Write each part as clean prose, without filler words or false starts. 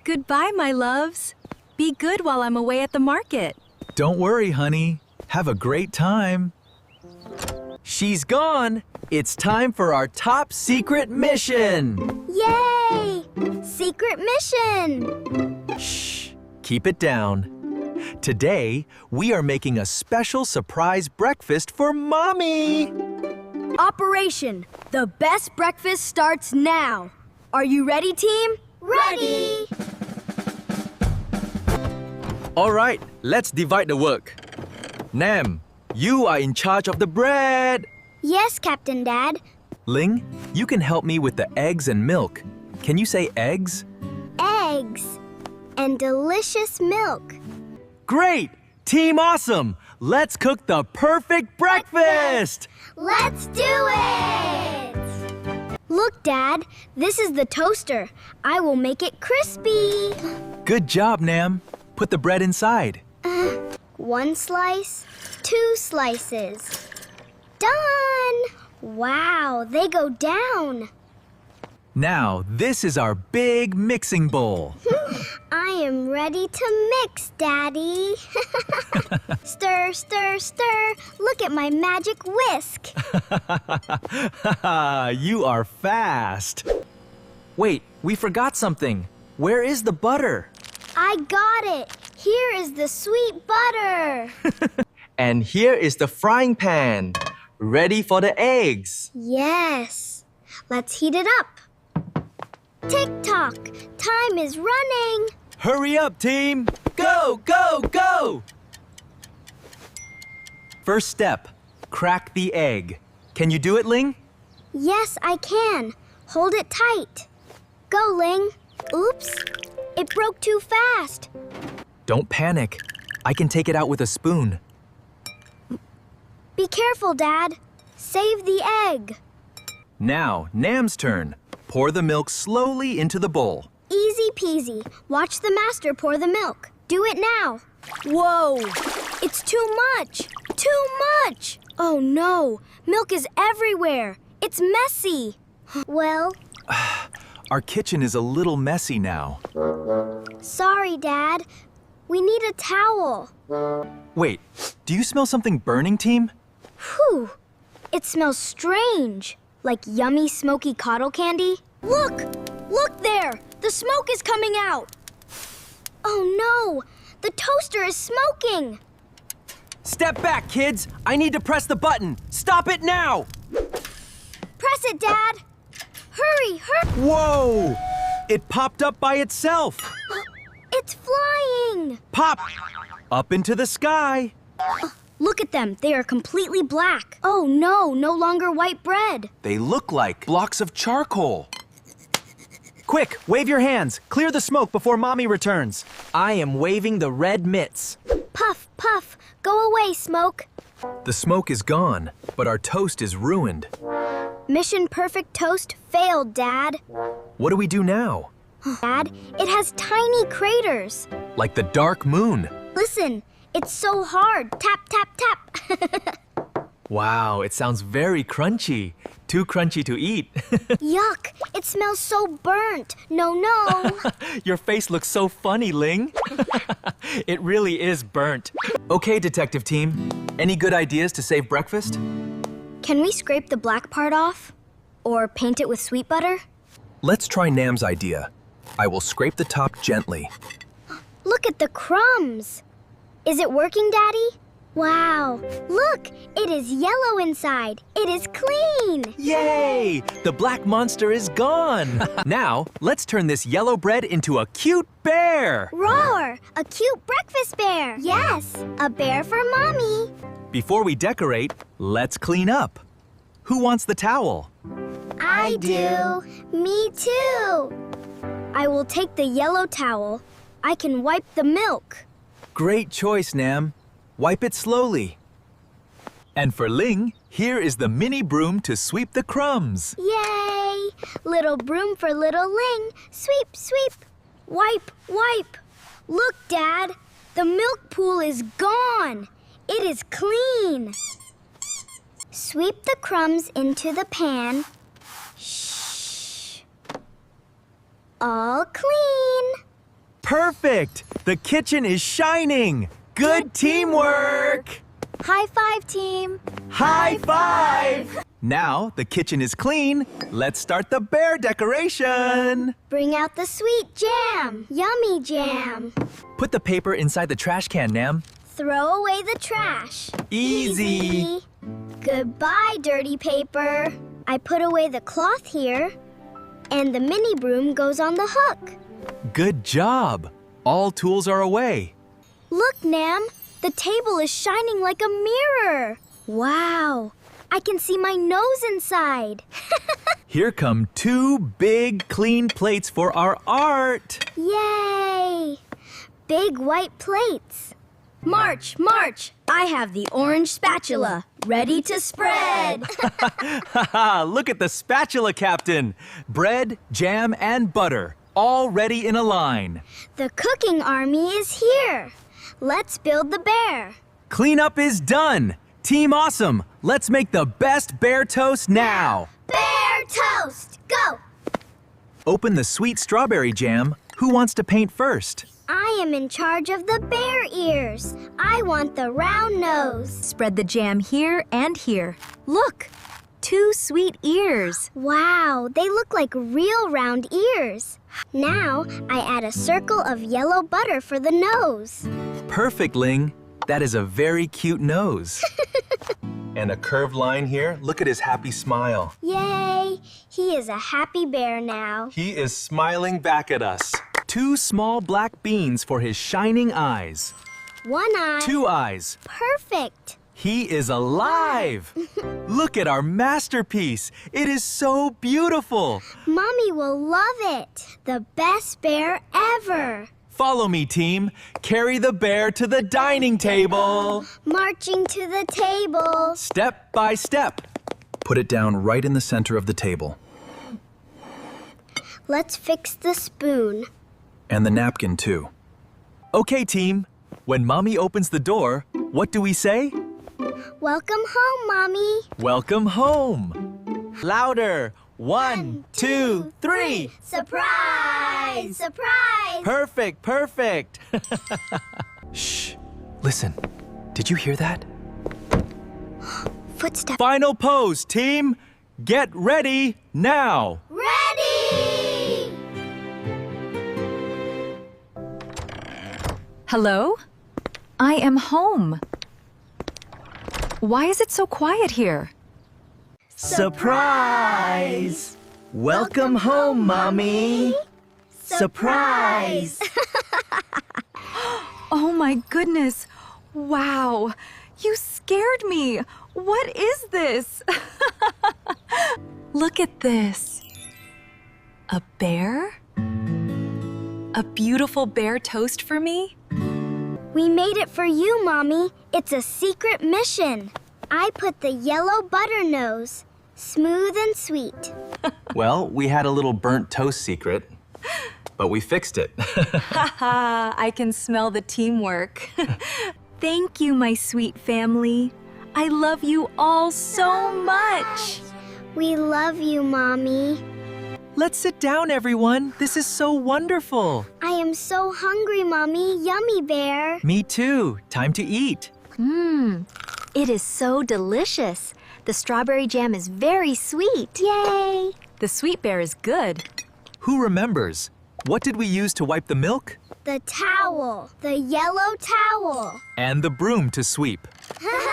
Goodbye, my loves. Be good while I'm away at the market. Don't worry, honey. Have a great time. She's gone. It's time for our top secret mission. Yay! Secret mission! Shh, keep it down. Today, we are making a special surprise breakfast for Mommy. Operation, the best breakfast starts now. Are you ready, team? Ready! All right, let's divide the work. Nam, you are in charge of the bread. Yes, Captain Dad. Ling, you can help me with the eggs and milk. Can you say eggs? Eggs and delicious milk. Great! Team Awesome! Let's cook the perfect breakfast! Let's do it! Look, Dad, this is the toaster. I will make it crispy. Good job, Nam. Put the bread inside. One slice, two slices. Done! Wow, they go down. Now, this is our big mixing bowl. I am ready to mix, Daddy. Stir, stir, stir. Look at my magic whisk. You are fast. Wait, we forgot something. Where is the butter? I got it. Here is the sweet butter. And here is the frying pan, ready for the eggs. Yes. Let's heat it up. Tick-tock. Time is running. Hurry up, team! Go, go, go! First step, crack the egg. Can you do it, Ling? Yes, I can. Hold it tight. Go, Ling. Oops. It broke too fast. Don't panic. I can take it out with a spoon. Be careful, Dad. Save the egg. Now, Nam's turn. Pour the milk slowly into the bowl. Easy peasy. Watch the master pour the milk. Do it now. Whoa! It's too much! Too much! Oh no! Milk is everywhere! It's messy! Well, Our kitchen is a little messy now. sorry, Dad. We need a towel. Wait, do you smell something burning, team? Whew! It smells strange. Like yummy, smoky cotton candy. Look! Look there! The smoke is coming out! Oh no! The toaster is smoking! Step back, kids. I need to press the button. Stop it now. Press it, Dad! Hurry, hurry! Whoa! It popped up by itself. It's flying! Pop! Up into the sky. Look at them. They are completely black. Oh no, no longer white bread. They look like blocks of charcoal. Quick, wave your hands. Clear the smoke before Mommy returns. I am waving the red mitts. Puff, puff. Go away, smoke. The smoke is gone, but our toast is ruined. Mission Perfect Toast failed, Dad. What do we do now? Dad, it has tiny craters. Like the dark moon. Listen, it's so hard. Tap, tap, tap. Wow, it sounds very crunchy. Too crunchy to eat. Yuck, it smells so burnt. No, no. Your face looks so funny, Ling. It really is burnt. Okay, detective team. Any good ideas to save breakfast? Can we scrape the black part off? Or paint it with sweet butter? Let's try Nam's idea. I will scrape the top gently. Look at the crumbs. Is it working, Daddy? Wow, look, it is yellow inside. It is clean. Yay! The black monster is gone. Now, let's turn this yellow bread into a cute bear. Roar, a cute breakfast bear. Yes, a bear for Mommy. Before we decorate, let's clean up. Who wants the towel? I do. Me too. I will take the yellow towel. I can wipe the milk. Great choice, Nam. Wipe it slowly. And for Ling, here is the mini broom to sweep the crumbs. Yay! Little broom for little Ling. Sweep, sweep. Wipe, wipe. Look, Dad. The milk pool is gone. It is clean. Sweep the crumbs into the pan. Shh. All clean. Perfect! The kitchen is shining! Good teamwork! High five, team. High five! Now the kitchen is clean. Let's start the bear decoration. Bring out the sweet jam. Yummy jam. Put the paper inside the trash can, Nam. Throw away the trash. Easy. Goodbye, dirty paper. I put away the cloth here, and the mini broom goes on the hook. Good job. All tools are away. Look, Nam. The table is shining like a mirror. Wow. I can see my nose inside. Here come 2 big clean plates for our art. Yay! Big white plates. March, march! I have the orange spatula, ready to spread. Look at the spatula, Captain. Bread, jam, and butter, all ready in a line. The cooking army is here. Let's build the bear. Cleanup is done. Team Awesome, let's make the best bear toast now. Bear toast, go! Open the sweet strawberry jam. Who wants to paint first? I am in charge of the bear ears. I want the round nose. Spread the jam here and here. Look, 2 sweet ears. Wow, they look like real round ears. Now, I add a circle of yellow butter for the nose. Perfect, Ling. That is a very cute nose. And a curved line here. Look at his happy smile. Yay! He is a happy bear now. He is smiling back at us. 2 small black beans for his shining eyes. 1 eye. 2 eyes. Perfect. He is alive. Look at our masterpiece. It is so beautiful. Mommy will love it. The best bear ever. Follow me, team. Carry the bear to the dining table. Marching to the table. Step by step. Put it down right in the center of the table. Let's fix the spoon. And the napkin, too. Okay, team. When Mommy opens the door, what do we say? Welcome home, Mommy. Welcome home. Louder. 1, 2, 3. Surprise! Surprise! Perfect, perfect. Shh. Listen. Did you hear that? Footsteps. Final pose, team. Get ready now. Ready! Hello? I am home. Why is it so quiet here? Surprise! Welcome home, Mommy. Surprise! Oh my goodness. Wow. You scared me. What is this? Look at this. A bear? A beautiful bear toast for me? We made it for you, Mommy. It's a secret mission. I put the yellow butter nose, smooth and sweet. Well, we had a little burnt toast secret, but we fixed it. Haha, I can smell the teamwork. Thank you, my sweet family. I love you all so much. We love you, Mommy. Let's sit down, everyone. This is so wonderful. I am so hungry, Mommy. Yummy bear. Me too. Time to eat. It is so delicious. The strawberry jam is very sweet. Yay! The sweet bear is good. Who remembers? What did we use to wipe the milk? The towel. The yellow towel. And the broom to sweep.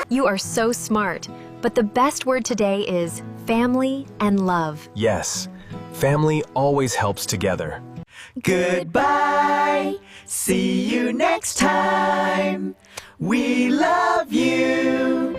You are so smart, but the best word today is family and love. Yes, family always helps together. Goodbye. See you next time. We love you.